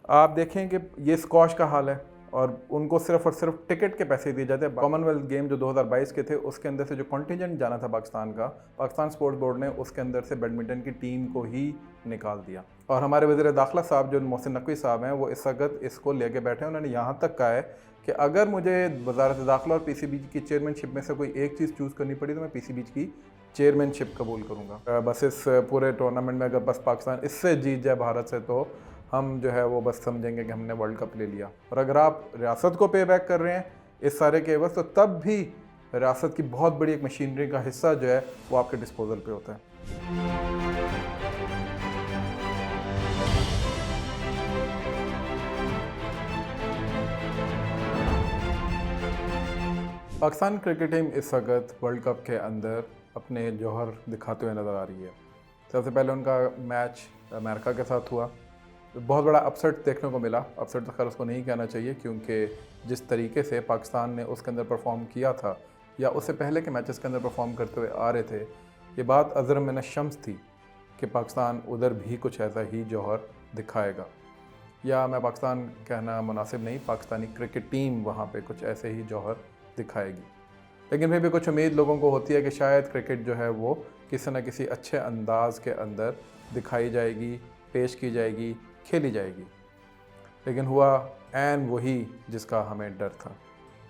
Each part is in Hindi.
आप देखें कि ये स्क्वॉश का हाल है और उनको सिर्फ और सिर्फ टिकट के पैसे दिए जाते हैं। कॉमनवेल्थ गेम जो 2022 के थे उसके अंदर से जो कॉन्टिजेंट जाना था पाकिस्तान का, पाकिस्तान स्पोर्ट्स बोर्ड ने उसके अंदर से बैडमिंटन की टीम को ही निकाल दिया। और हमारे वज़ीर दाखिला साहब जो मोहसिन नकवी साहब हैं वो इस वक्त इसको लेके बैठे हैं। उन्होंने यहाँ तक कहा है कि अगर मुझे वजारत दाखिला और PCB की चेयरमैनशिप में से कोई एक चीज़ चूज़ करनी पड़ी तो मैं PCB की चेयरमैनशिप कबूल करूँगा। बस इस पूरे टूर्नामेंट में अगर बस पाकिस्तान इससे जीत जाए भारत से तो हम जो है वो बस समझेंगे कि हमने वर्ल्ड कप ले लिया। और अगर आप रियासत को पे बैक कर रहे हैं इस सारे के एवज, तो तब भी रियासत की बहुत बड़ी एक मशीनरी का हिस्सा जो है वो आपके डिस्पोजल पे होता है। पाकिस्तान क्रिकेट टीम इस वक्त वर्ल्ड कप के अंदर अपने जौहर दिखाते हुए नज़र आ रही है। सबसे पहले उनका मैच अमेरिका के साथ हुआ, बहुत बड़ा अपसेट देखने को मिला। अपसेट तो खैर उसको नहीं कहना चाहिए, क्योंकि जिस तरीके से पाकिस्तान ने उसके अंदर परफॉर्म किया था या उससे पहले के मैचेस के अंदर परफॉर्म करते हुए आ रहे थे, ये बात अज़र मिन शम्स थी कि पाकिस्तान उधर भी कुछ ऐसा ही जौहर दिखाएगा। या मैं पाकिस्तान कहना मुनासिब नहीं, पाकिस्तानी क्रिकेट टीम वहाँ पे कुछ ऐसे ही जौहर दिखाएगी। लेकिन फिर भी कुछ उम्मीद लोगों को होती है कि शायद क्रिकेट जो है वो किसी न किसी अच्छे अंदाज के अंदर दिखाई जाएगी, पेश की जाएगी, खेली जाएगी। लेकिन हुआ ऐन वही जिसका हमें डर था।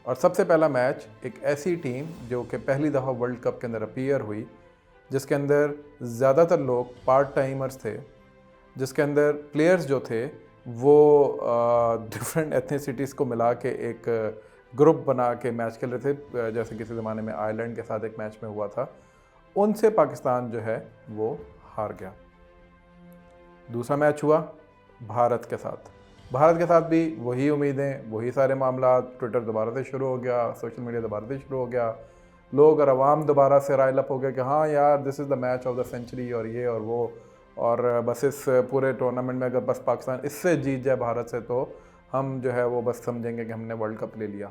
और सबसे पहला मैच एक ऐसी टीम जो कि पहली दफ़ा वर्ल्ड कप के अंदर अपीयर हुई, जिसके अंदर ज़्यादातर लोग पार्ट टाइमर्स थे, जिसके अंदर प्लेयर्स जो थे वो डिफरेंट एथनिसिटीज़ को मिला के एक ग्रुप बना के मैच खेल रहे थे, जैसे किसी ज़माने में आयरलैंड के साथ एक मैच में हुआ था। उनसे पाकिस्तान जो है वो हार गया। दूसरा मैच हुआ भारत के साथ। भारत के साथ भी वही उम्मीदें, वही सारे मामला। ट्विटर दोबारा से शुरू हो गया, सोशल मीडिया दोबारा से शुरू हो गया, लोग और आवाम दोबारा से राइल अप हो गया कि हाँ यार this is the match of the century और ये और वो। और बस इस पूरे टूर्नामेंट में अगर बस पाकिस्तान इससे जीत जाए भारत से तो हम जो है वो बस समझेंगे कि हमने वर्ल्ड कप ले लिया।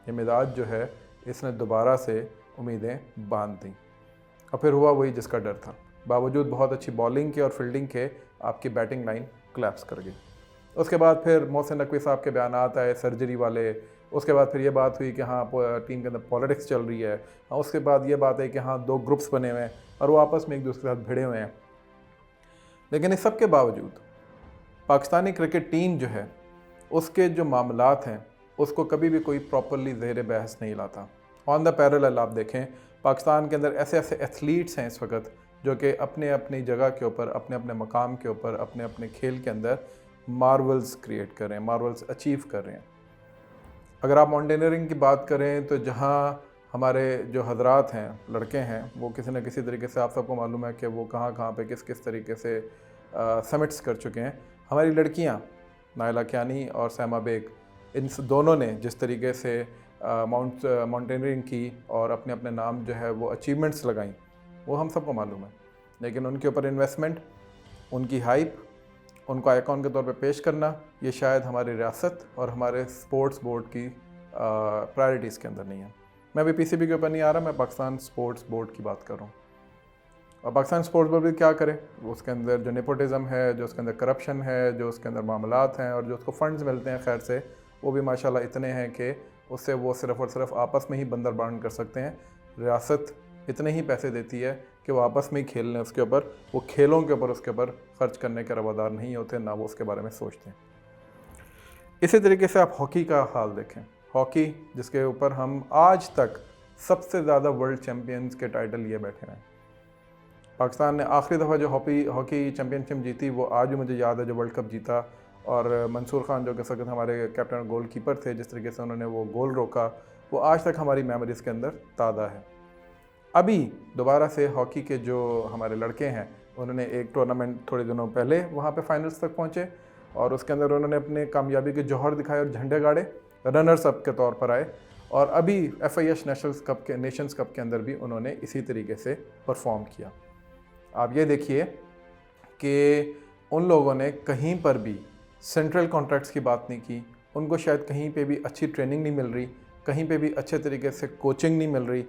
ये मिजाज जो है इसने दोबारा से उम्मीदें बांध दी और फिर हुआ वही जिसका डर था। बावजूद बहुत अच्छी बॉलिंग के और फील्डिंग के आपकी बैटिंग लाइन कोलैप्स कर गई। उसके बाद फिर मोहसिन नकवी साहब के बयानात आए सर्जरी वाले। उसके बाद फिर ये बात हुई कि हाँ टीम के अंदर पॉलिटिक्स चल रही है। हाँ, उसके बाद ये बात है कि हाँ 2 ग्रुप्स बने हुए हैं और वो आपस में एक दूसरे के साथ भिड़े हुए हैं। लेकिन इस सब के बावजूद पाकिस्तानी क्रिकेट टीम जो है उसके जो मामलात हैं उसको कभी भी कोई प्रॉपरली ज़ेर बहस नहीं लाता। ऑन द पैरेलल आप देखें पाकिस्तान के अंदर ऐसे ऐसे एथलीट्स हैं इस वक्त जो कि अपने अपनी जगह के ऊपर, अपने अपने मकाम के ऊपर, अपने अपने खेल के अंदर मार्वल्स क्रिएट कर रहे हैं, मार्वल्स अचीव कर रहे हैं। अगर आप माउंटेनियरिंग की बात करें तो जहाँ हमारे जो हजरात हैं, लड़के हैं, वो किसी न किसी तरीके से आप सबको मालूम है कि वो कहाँ कहाँ पे किस किस तरीके से समिट्स कर चुके हैं। हमारी लड़कियाँ नाइला कियानी और सैमा बेग, इन दोनों ने जिस तरीके से माउंटेनियरिंग की और अपने अपने नाम जो है वो अचीवमेंट्स लगाई, वो हम सबको मालूम है। लेकिन उनके ऊपर इन्वेस्टमेंट, उनकी हाइप, उनको आइकॉन के तौर पे पेश करना, ये शायद हमारी रियासत और हमारे स्पोर्ट्स बोर्ड की प्रायोरिटीज़ के अंदर नहीं है। मैं अभी PCB के ऊपर नहीं आ रहा, मैं पाकिस्तान स्पोर्ट्स बोर्ड की बात कर रहा हूँ। और पाकिस्तान स्पोर्ट्स बोर्ड भी क्या करे, उसके अंदर जो नेपोटिज़म है, जो उसके अंदर करप्शन है, जो उसके अंदर मामलात हैं और जो उसको फ़ंड्स मिलते हैं खैर से, वो भी माशाल्लाह इतने हैं कि उससे वो सिर्फ़ और सिर्फ आपस में ही बंदर बांट कर सकते हैं। रियासत इतने ही पैसे देती है कि वो आपस में ही खेल लें, उसके ऊपर वो खेलों के ऊपर उसके ऊपर ख़र्च करने के रवादार नहीं होते, ना वो उसके बारे में सोचते हैं। इसी तरीके से आप हॉकी का हाल देखें। हॉकी जिसके ऊपर हम आज तक सबसे ज़्यादा वर्ल्ड चैम्पियंस के टाइटल लिए बैठे हैं। पाकिस्तान ने आखिरी दफ़ा जो हॉकी चैम्पियनशिप जीती वो आज भी मुझे याद है, जो वर्ल्ड कप जीता। और मंसूर खान जो कि सकत हमारे कैप्टन और गोल कीपर थे, जिस तरीके से उन्होंने वो गोल रोका, वो आज तक हमारी मेमोरीज़ के अंदर ताज़ा है। अभी दोबारा से हॉकी के जो हमारे लड़के हैं उन्होंने एक टूर्नामेंट थोड़े दिनों पहले वहाँ पे फाइनल्स तक पहुँचे और उसके अंदर उन्होंने अपने कामयाबी के जौहर दिखाए और झंडे गाड़े, रनर्स अप के तौर पर आए। और अभी FIH नेशंस कप के अंदर भी उन्होंने इसी तरीके से परफॉर्म किया। आप ये देखिए कि उन लोगों ने कहीं पर भी सेंट्रल कॉन्ट्रैक्ट्स की बात नहीं की, उनको शायद कहीं पे भी अच्छी ट्रेनिंग नहीं मिल रही, कहीं पे भी अच्छे तरीके से कोचिंग नहीं मिल रही,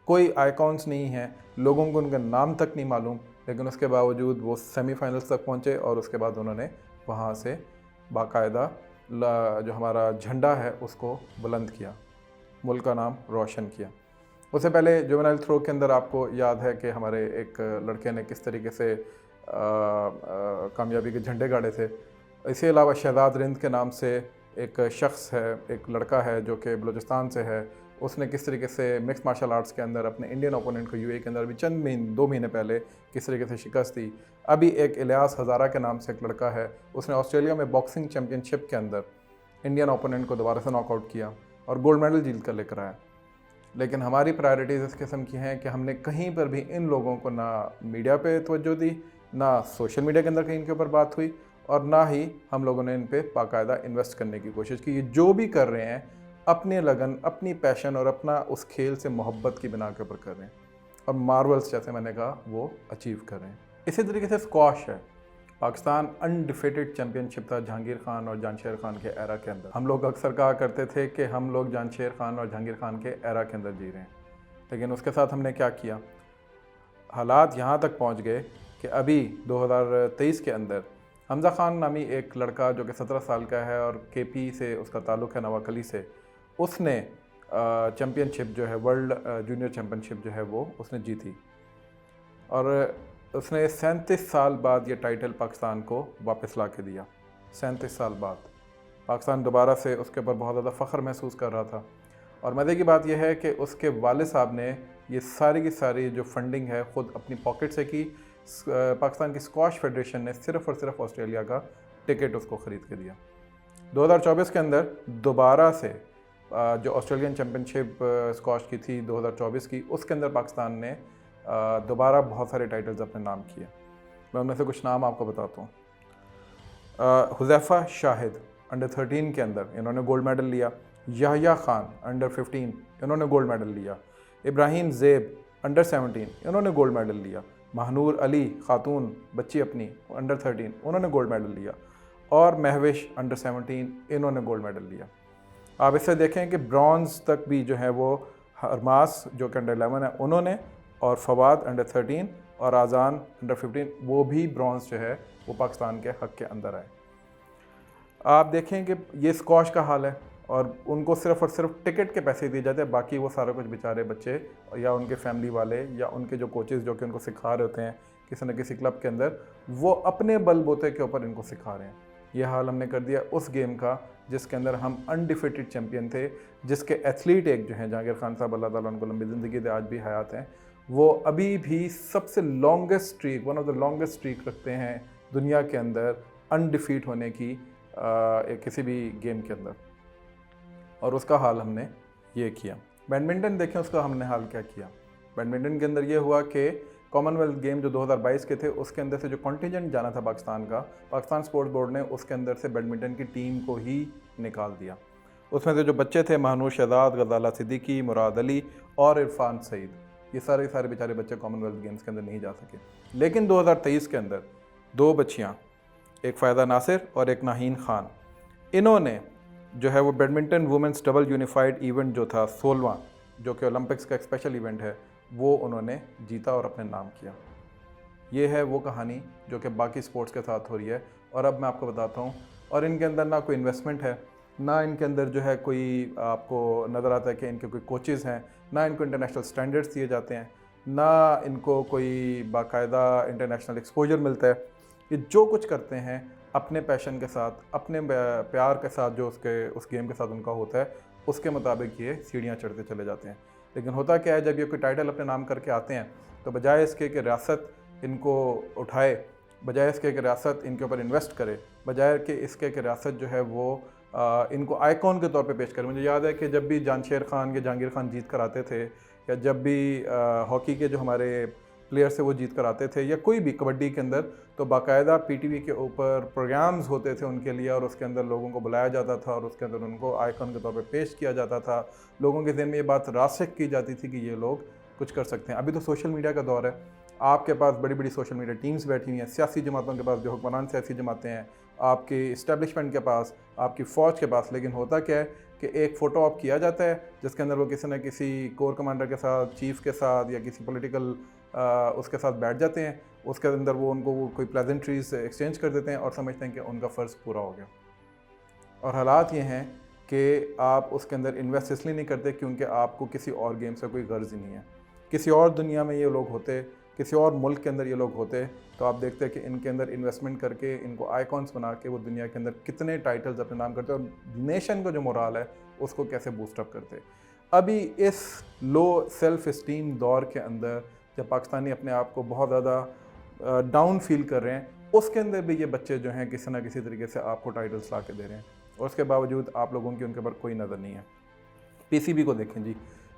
कोई आइकॉन्स नहीं हैं, लोगों को उनका नाम तक नहीं मालूम, लेकिन उसके बावजूद वो सेमीफाइनल्स तक पहुँचे और उसके बाद उन्होंने वहाँ से बाकायदा जो हमारा झंडा है उसको बुलंद किया, मुल्क का नाम रोशन किया। उससे पहले जुवेनाइल थ्रो के अंदर आपको याद है कि हमारे एक लड़के ने किस तरीके से कामयाबी के झंडे गाड़े थे। इसके अलावा शहजाद रिंद के नाम से एक शख्स है, एक लड़का है जो कि बलूचिस्तान से है, उसने किस तरीके से मिक्स मार्शल आर्ट्स के अंदर अपने इंडियन ओपोनेंट को यूएई के अंदर अभी चंद महीने 2 महीने पहले किस तरीके से शिकस्त दी। अभी एक इलियास हज़ारा के नाम से एक लड़का है, उसने ऑस्ट्रेलिया में बॉक्सिंग चैम्पियनशिप के अंदर इंडियन ओपोनेंट को दोबारा से नॉकआउट किया और गोल्ड मेडल जीत कर लेकर आया। लेकिन हमारी प्रायोरिटीज़ इस किस्म की हैं कि हमने कहीं पर भी इन लोगों को ना मीडिया पे तवज्जो दी, ना सोशल मीडिया के अंदर कहीं इनके ऊपर बात हुई, और ना ही हम लोगों ने इन पे बाकायदा इन्वेस्ट करने की कोशिश की। ये जो भी कर रहे हैं अपने लगन, अपनी पैशन और अपना उस खेल से मोहब्बत की बिना के ऊपर कर रहे हैं, और मार्वल्स जैसे मैंने कहा वो अचीव कर रहे हैं। इसी तरीके से स्क्वाश है, पाकिस्तान अनडिफिटेड चैम्पियनशिप था जहांगीर खान और जानशेर खान के एरा के अंदर। हम लोग अक्सर कहा करते थे कि हम लोग जानशेर खान और जहांगीर खान के एरा के अंदर जी रहे हैं, लेकिन उसके साथ हमने क्या किया, हालात यहाँ तक पहुँच गए कि अभी 2023 के अंदर हमज़ा खान नामी एक लड़का जो कि 17 साल का है और केपी से उसका ताल्लुक़ है, नवाकली से, उसने चैम्पियनशिप जो है वर्ल्ड जूनियर चैम्पियनशिप जो है वो उसने जीती, और उसने 37 साल बाद ये टाइटल पाकिस्तान को वापस ला के दिया। 37 साल बाद पाकिस्तान दोबारा से उसके ऊपर बहुत ज़्यादा फ़ख्र महसूस कर रहा था। और मज़े की बात यह है कि उसके वालिद साहब ने ये सारी की सारी जो फंडिंग है ख़ुद अपनी पॉकेट से की। पाकिस्तान की स्क्वाश फेडरेशन ने सिर्फ़ और सिर्फ ऑस्ट्रेलिया का टिकट उसको ख़रीद के दिया। 2024 के अंदर दोबारा से जो ऑस्ट्रेलियन चैम्पियनशिप स्क्वाश की थी 2024 की, उसके अंदर पाकिस्तान ने दोबारा बहुत सारे टाइटल्स अपने नाम किए। मैं उनमें से कुछ नाम आपको बताता हूँ। हुज़ैफ़ा शाहिद अंडर 13 के अंदर इन्होंने गोल्ड मेडल लिया। याह्या खान अंडर 15 इन्होंने गोल्ड मेडल लिया। इब्राहिम ज़ेब अंडर 17 इन्होंने गोल्ड मेडल लिया। महानूर अली खातून बच्ची अपनी अंडर 13 उन्होंने गोल्ड मेडल लिया। और महविश अंडर 17 इन्होंने गोल्ड मेडल लिया। आप इससे देखें कि ब्रॉन्ज़ तक भी जो है वो हरमास जो कि अंडर 11 है उन्होंने, और फवाद अंडर 13 और आज़ान अंडर 15 वो भी ब्रॉन्ज़ जो है वो पाकिस्तान के हक़ के अंदर आए। आप देखें कि ये स्क्वाश का हाल है और उनको सिर्फ़ और सिर्फ टिकट के पैसे दिए जाते हैं, बाकी वो सारा कुछ बेचारे बच्चे या उनके फैमिली वाले या उनके जो कोचेज़ जो कि उनको सिखा रहे होते हैं किसी न किसी क्लब के अंदर, वो अपने बलबूते के ऊपर इनको सिखा रहे हैं। ये हाल हमने कर दिया उस गेम का जिसके अंदर हम अनडिफिटेड चैम्पियन थे, जिसके एथलीट एक जो हैं जहांगीर खान साहब, अल्लाह ताला उनको लंबी ज़िंदगी दे, आज भी हयात हैं, वो अभी भी सबसे longest streak, one of the longest streak रखते हैं दुनिया के अंदर अनडिफीट होने की किसी भी गेम के अंदर, और उसका हाल हमने ये किया। बैडमिंटन देखें उसका हमने हाल क्या किया। बैडमिंटन के अंदर ये हुआ कि कॉमनवेल्थ गेम जो 2022 के थे उसके अंदर से जो कॉन्टिजेंट जाना था पाकिस्तान का, पाकिस्तान स्पोर्ट्स बोर्ड ने उसके अंदर से बैडमिंटन की टीम को ही निकाल दिया। उसमें से जो बच्चे थे महानूर शहजाद, गजाला सिद्दीकी, मुराद अली और इरफान सईद, ये सारे बेचारे बच्चे कॉमनवेल्थ गेम्स के अंदर नहीं जा सके। लेकिन 2023 के अंदर 2 बच्चियाँ, एक फ़ायदा नासिर और एक नाहीन खान, इन्होंने जो है वो badminton women's double unified event जो था 16वां, जो कि ओलंपिक्स का एक स्पेशल इवेंट है, वो उन्होंने जीता और अपने नाम किया। ये है वो कहानी जो कि बाकी स्पोर्ट्स के साथ हो रही है। और अब मैं आपको बताता हूँ, और इनके अंदर ना कोई इन्वेस्टमेंट है, ना इनके अंदर जो है कोई आपको नज़र आता है कि इनके कोई कोचेज़ हैं, ना इनको इंटरनेशनल स्टैंडर्ड्स दिए जाते हैं, ना इनको कोई बाकायदा इंटरनेशनल एक्सपोजर मिलता है। ये जो कुछ करते हैं अपने पैशन के साथ, अपने प्यार के साथ, जो उस गेम के साथ उनका होता है, उसके मुताबिक ये सीढ़ियाँ चढ़ते चले जाते हैं। लेकिन होता क्या है, जब ये कोई टाइटल अपने नाम करके आते हैं तो बजाय इसके कि रियासत इनको उठाए, बजाय इसके कि रियासत इनके ऊपर इन्वेस्ट करे, बजाय कि इसके कि रियासत जो है वो इनको आइकॉन के तौर पे पेश करे। मुझे याद है कि जब भी जानशेर खान या जहांगीर खान जीत कर आते थे, या जब भी हॉकी के जो हमारे प्लेयर्स से वो जीत कर आते थे, या कोई भी कबड्डी के अंदर, तो बाकायदा पीटीवी के ऊपर प्रोग्राम्स होते थे उनके लिए, और उसके अंदर लोगों को बुलाया जाता था और उसके अंदर उनको आइकॉन के तौर पे पेश किया जाता था। लोगों के ज़हन में ये बात रासिख की जाती थी कि ये लोग कुछ कर सकते हैं। अभी तो सोशल मीडिया का दौर है, आपके पास बड़ी बड़ी सोशल मीडिया टीम्स बैठी हुई हैं, सियासी जमातों के पास जो हुक्मरान सियासी जमातें हैं, आपके इस्टेब्लिशमेंट के पास, आपकी फ़ौज के पास। लेकिन होता क्या है कि एक फ़ोटो ऑप किया जाता है जिसके अंदर वो किसी न किसी कोर कमांडर के साथ, चीफ़ के साथ, या किसी पॉलिटिकल उसके साथ बैठ जाते हैं। उसके अंदर वो उनको कोई प्लेजेंट्रीज एक्सचेंज कर देते हैं और समझते हैं कि उनका फ़र्ज़ पूरा हो गया। और हालात ये हैं कि आप उसके अंदर इन्वेस्ट इसलिए नहीं करते क्योंकि आपको किसी और गेम से कोई गर्ज ही नहीं है। किसी और दुनिया में ये लोग होते, किसी और मुल्क के अंदर ये लोग होते, तो आप देखते हैं कि इनके अंदर इन्वेस्टमेंट करके इनको आइकॉन्स बना के वो दुनिया के अंदर कितने टाइटल्स अपने नाम करते और नेशन का जो मोराल है उसको कैसे बूस्टअप करते। अभी इस लो सेल्फ इस्टीम दौर के अंदर जब पाकिस्तानी अपने आप को बहुत ज़्यादा डाउन फील कर रहे हैं, उसके अंदर भी ये बच्चे जो हैं किसी ना किसी तरीके से आपको टाइटल्स ला के दे रहे हैं और उसके बावजूद आप लोगों की उनके ऊपर कोई नज़र नहीं है। पीसीबी को देखें जी,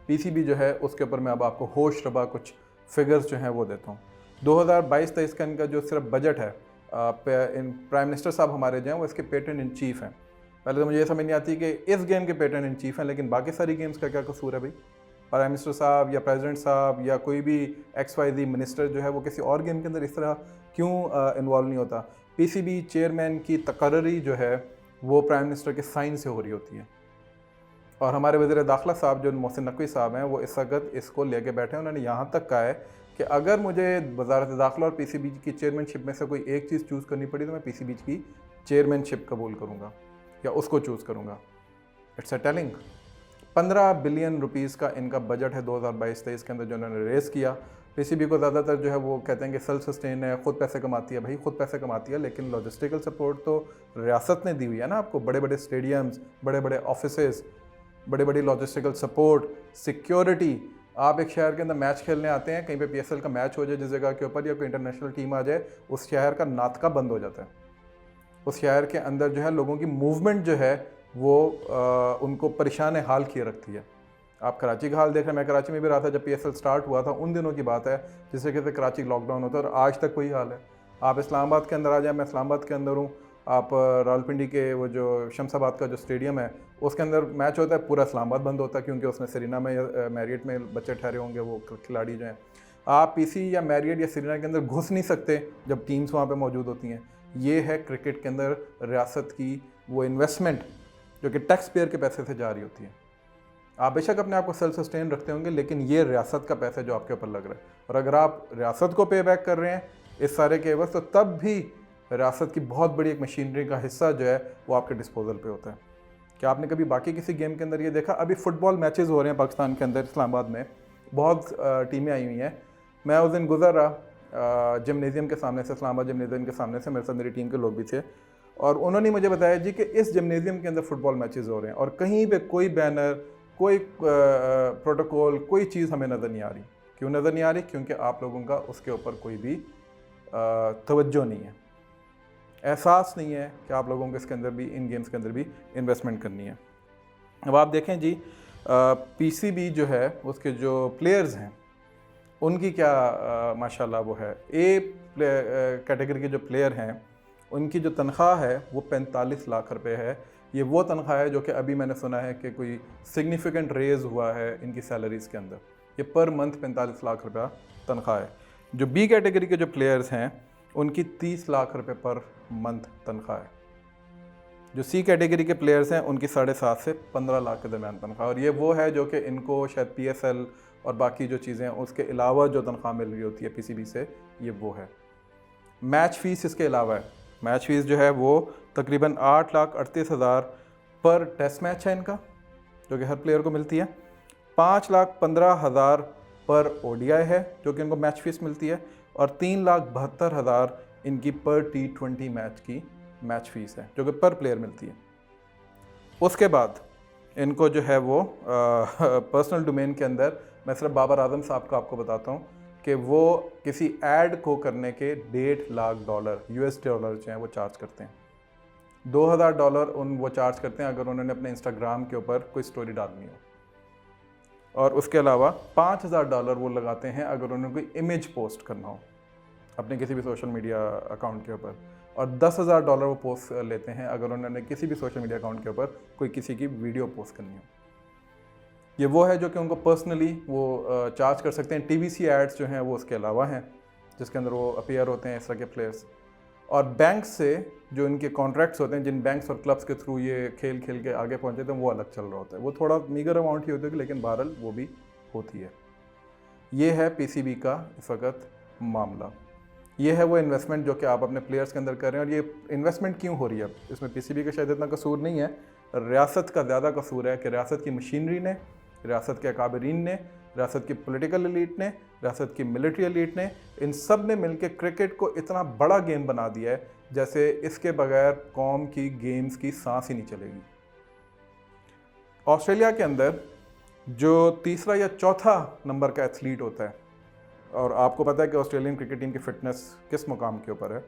पीसीबी जो है उसके ऊपर मैं अब आपको होश रबा कुछ फिगर्स जो हैं वो देता हूँ। 2022-23 का इनका जो सिर्फ बजट है, प्राइम मिनिस्टर साहब हमारे जो हैं वो इसके पेटेंट इन चीफ हैं। पहले तो मुझे ये समझ नहीं आती कि इस गेम के पेटेंट इन चीफ हैं, लेकिन बाकी सारी गेम्स का क्या कसूर है भाई? प्राइम मिनिस्टर साहब या प्रेसिडेंट साहब या कोई भी XYZ मिनिस्टर जो है वो किसी और गेम के अंदर इस तरह क्यों इन्वॉल्व नहीं होता? पीसीबी चेयरमैन की तकर्री जो है वो प्राइम मिनिस्टर के साइन से हो रही होती है और हमारे वज़ीर दाखिला साहब जो मोहसिन नकवी साहब हैं वो इस वक्त इसको लेके बैठे हैं। उन्होंने यहाँ तक कहा है कि अगर मुझे वज़ारत दाखिला और पीसीबी की चेयरमैनशिप में से कोई एक चीज़ चूज़ करनी पड़ी तो मैं पीसीबी की चेयरमैनशिप कबूल करूँगा या उसको चूज़ करूँगा। It's a telling. 15 billion rupees का इनका बजट है 2022-23 के अंदर जो उन्होंने रेस किया। पीसीबी को ज़्यादातर जो है वो कहते हैं कि सेल्फ सस्टेन है, ख़ुद पैसे कमाती है। भाई ख़ुद पैसे कमाती है, लेकिन लॉजिस्टिकल सपोर्ट तो रियासत ने दी हुई है ना आपको। बड़े बड़े स्टेडियम्स, बड़े बड़े ऑफिसेस, बड़े बड़ी लॉजिस्टिकल सपोर्ट, सिक्योरिटी। आप एक शहर के अंदर मैच खेलने आते हैं, कहीं पे PSL का मैच हो जाए जिस जगह के ऊपर या कोई इंटरनेशनल टीम आ जाए, उस शहर का नातका बंद हो जाता है। उस शहर के अंदर जो है लोगों की मूवमेंट जो है वो उनको परेशान हाल किए रखती है। आप कराची का हाल देख रहे हैं, मैं कराची में भी रहा था जब PSL स्टार्ट हुआ था, उन दिनों की बात है जिससे कहते कराची लॉकडाउन होता है और आज तक वही हाल है। आप इस्लामाबाद के अंदर आ जाए, मैं इस्लामाबाद के अंदर हूँ, आप रावलपिंडी के वो जो शमशाबाद का जो स्टेडियम है उसके अंदर मैच होता है, पूरा इस्लामाबाद बंद होता है क्योंकि उसमें सरीना में या मैरियट में बच्चे ठहरे होंगे वो खिलाड़ी जो हैं। आप PC या मैरियट या सरीना के अंदर घुस नहीं सकते जब टीम्स वहाँ पे मौजूद होती हैं। ये है क्रिकेट के अंदर रियासत की वो इन्वेस्टमेंट जो कि टैक्स पेयर के पैसे से जा रही होती है। आप बेशक अपने आप को सेल्फ सस्टेन रखते होंगे, लेकिन ये रियासत का पैसा जो आपके ऊपर लग रहा है, और अगर आप रियासत को पे बैक कर रहे हैं इस सारे के एवज, तो तब भी रियासत की बहुत बड़ी एक मशीनरी का हिस्सा जो है वो आपके डिस्पोजल पे होता है। क्या आपने कभी बाकी किसी गेम के अंदर ये देखा? अभी फुटबॉल मैचेस हो रहे हैं पाकिस्तान के अंदर, इस्लामाबाद में बहुत टीमें आई हुई हैं। मैं उस दिन गुजर रहा जिमनेजियम के सामने से, इस्लामाबाद जिमनेजियम के सामने से, मेरे साथ मेरी टीम के लोग भी थे और उन्होंने मुझे बताया जी कि इस जिमनेजियम के अंदर फुटबॉल मैचेस हो रहे हैं और कहीं पे कोई बैनर, कोई प्रोटोकॉल, कोई चीज़ हमें नज़र नहीं आ रही। क्यों नज़र नहीं आ रही? क्योंकि आप लोगों का उसके ऊपर कोई भी तवज्जो नहीं है, एहसास नहीं है कि आप लोगों को इसके अंदर भी, इन गेम्स के अंदर भी इन्वेस्टमेंट करनी है। अब आप देखें जी, पीसीबी जो है उसके जो प्लेयर्स हैं उनकी क्या माशाल्लाह वो है। कैटेगरी के जो प्लेयर हैं उनकी जो तनख्वाह है वो 45 लाख रुपए है। ये वो तनख्वाह है जो कि अभी मैंने सुना है कि कोई सिग्निफिकेंट रेज़ हुआ है इनकी सैलरीज़ के अंदर। ये पर मंथ 45 लाख रुपया तनख्वाह है। जो B कैटेगरी के जो प्लेयर्स हैं उनकी 30 लाख रुपए पर मंथ तनख्वाह है। जो C कैटेगरी के प्लेयर्स हैं उनकी 7.5 से 15 लाख के दरमियान तनख्वाह। और ये वो है जो कि इनको शायद PSL और बाकी जो चीज़ें हैं उसके अलावा जो तनख्वाह मिल रही होती है पीसीबी से, ये वो है। मैच फ़ीस इसके अलावा है। मैच फ़ीस जो है वो तकरीबन 8,38,000 पर टेस्ट मैच है इनका, जो कि हर प्लेयर को मिलती है। 5,15,000 पर ODI है जो कि इनको मैच फ़ीस मिलती है, और 3,72,000 इनकी पर T20 मैच की मैच फ़ीस है जो कि पर प्लेयर मिलती है। उसके बाद इनको जो है वो पर्सनल डोमेन के अंदर, मैं सिर्फ बाबर आजम साहब का आपको बताता हूँ कि वो किसी ऐड को करने के $1.5 लाख US डॉलर जो हैं वो चार्ज करते हैं। $2,000 वो चार्ज करते हैं अगर उन्होंने अपने इंस्टाग्राम के ऊपर कोई स्टोरी डालनी हो, और उसके अलावा $5,000 वो लगाते हैं अगर उन्होंने कोई इमेज पोस्ट करना हो अपने किसी भी सोशल मीडिया अकाउंट के ऊपर, और $10,000 वो पोस्ट लेते हैं अगर उन्होंने किसी भी सोशल मीडिया अकाउंट के ऊपर कोई किसी की वीडियो पोस्ट करनी हो। ये वो है जो कि उनको पर्सनली वो चार्ज कर सकते हैं। TVC एड्स जो हैं वो उसके अलावा हैं जिसके अंदर वो अपीयर होते हैं इस तरह के प्लेयर्स। और बैंक से जो इनके कॉन्ट्रैक्ट्स होते हैं, जिन बैंक्स और क्लब्स के थ्रू ये खेल खेल के आगे पहुँचे थे, वो अलग चल रहा होता है। वो थोड़ा मीगर अमाउंट ही होती है लेकिन बहरहाल वो भी होती है। ये है पीसीबी का इस वक्त मामला। ये है वो इन्वेस्टमेंट जो कि आप अपने प्लेयर्स के अंदर कर रहे हैं। और ये इन्वेस्टमेंट क्यों हो रही है, इसमें पीसीबी का शायद इतना कसूर नहीं है, रियासत का ज़्यादा कसूर है कि रियासत की मशीनरी ने, रियासत के अकाबरीन ने, रियासत की पॉलिटिकल एलीट ने, रियासत की मिलिट्री एलीट ने, इन सब ने मिलकर क्रिकेट को इतना बड़ा गेम बना दिया है जैसे इसके बगैर कौम की गेम्स की सांस ही नहीं चलेगी। ऑस्ट्रेलिया के अंदर जो तीसरा या चौथा नंबर का एथलीट होता है, और आपको पता है कि ऑस्ट्रेलियन क्रिकेट टीम की फिटनेस किस मुकाम के ऊपर है,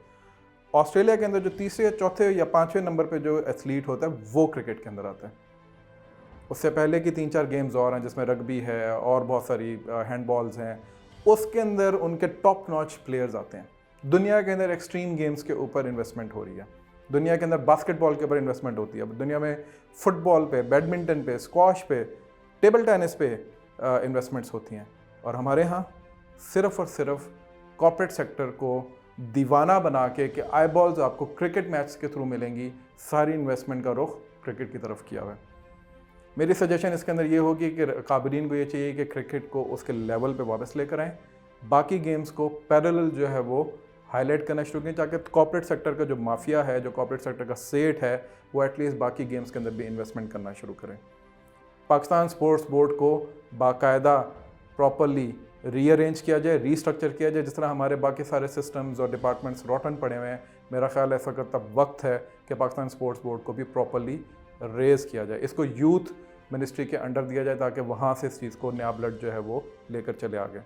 ऑस्ट्रेलिया के अंदर जो तीसरे या चौथे या पाँचवें नंबर पे जो एथलीट होता है वो क्रिकेट के अंदर आता है। उससे पहले की 3-4 गेम्स और हैं जिसमें रग्बी है और बहुत सारी हैंडबॉल्स हैं, उसके अंदर उनके टॉप नॉच प्लेयर्स आते हैं। दुनिया के अंदर एक्सट्रीम गेम्स के ऊपर इन्वेस्टमेंट हो रही है, दुनिया के अंदर बास्केटबॉल के ऊपर इन्वेस्टमेंट होती है, दुनिया में फुटबॉल पे, बैडमिंटन पे, स्क्वॉश पे, टेबल टेनिस पे इन्वेस्टमेंट्स होती हैं। और हमारे यहाँ सिर्फ़ और सिर्फ कॉर्पोरेट सेक्टर को दीवाना बना के कि आई बॉल्स आपको क्रिकेट मैच के थ्रू मिलेंगी, सारी इन्वेस्टमेंट का रुख क्रिकेट की तरफ किया हुआ है। मेरी सजेशन इसके अंदर ये होगी कि काबरीन को ये चाहिए कि क्रिकेट को उसके लेवल पे वापस लेकर आएँ, बाकी गेम्स को पैरेलल जो है वो हाईलाइट करना शुरू करें, ताकि कॉर्पोरेट सेक्टर का जो माफिया है, जो कॉर्पोरेट सेक्टर का सेठ है, वो एटलीस्ट बाकी गेम्स के अंदर भी इन्वेस्टमेंट करना शुरू करें। पाकिस्तान स्पोर्ट्स बोर्ड को बाकायदा प्रॉपरली रीअरेंज किया जाए, रीस्ट्रक्चर किया जाए, जिस तरह हमारे बाकी सारे सिस्टम्स और डिपार्टमेंट्स रॉटन पड़े हुए हैं। मेरा ख्याल ऐसा करता वक्त है कि पाकिस्तान स्पोर्ट्स बोर्ड को भी प्रॉपरली रेज़ किया जाए, इसको यूथ मिनिस्ट्री के अंडर दिया जाए, ताकि वहाँ से इस चीज़ को नया ब्लड जो है वो लेकर चले आगे।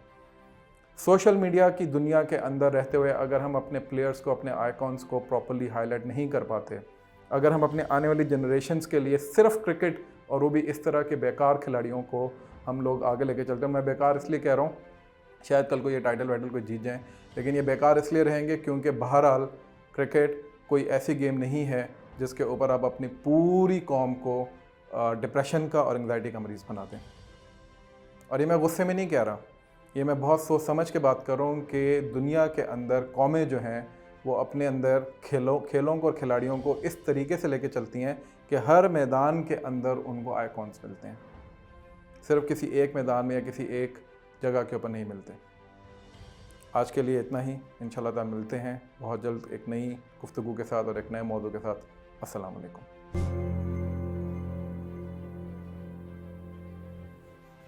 सोशल मीडिया की दुनिया के अंदर रहते हुए अगर हम अपने प्लेयर्स को, अपने आइकॉन्स को प्रॉपरली हाईलाइट नहीं कर पाते, अगर हम अपने आने वाली जनरेशन्स के लिए सिर्फ क्रिकेट और वो भी इस तरह के बेकार खिलाड़ियों को हम लोग आगे लेके चलते हैं, मैं बेकार इसलिए कह रहा हूँ, शायद कल को ये टाइटल वाइटल कोई जीत जाएँ, लेकिन ये बेकार इसलिए रहेंगे क्योंकि बहरहाल क्रिकेट कोई ऐसी गेम नहीं है जिसके ऊपर आप अपनी पूरी कौम को डिप्रेशन का और एंग्जाइटी का मरीज़ बना दें। और ये मैं गुस्से में नहीं कह रहा, ये मैं बहुत सोच समझ के बात कर रहा हूँ कि दुनिया के अंदर कौमें जो हैं वो अपने अंदर खेलों को और खिलाड़ियों को इस तरीके से लेके चलती हैं कि हर मैदान के अंदर उनको आइकॉन्स मिलते हैं, सिर्फ किसी एक मैदान में या किसी एक जगह के ऊपर नहीं मिलते। आज के लिए इतना ही, इंशाल्लाह ताला मिलते हैं बहुत जल्द एक नई गुफ्तगू के साथ और एक नए मौजू के साथ। अस्सलाम वालेकुम।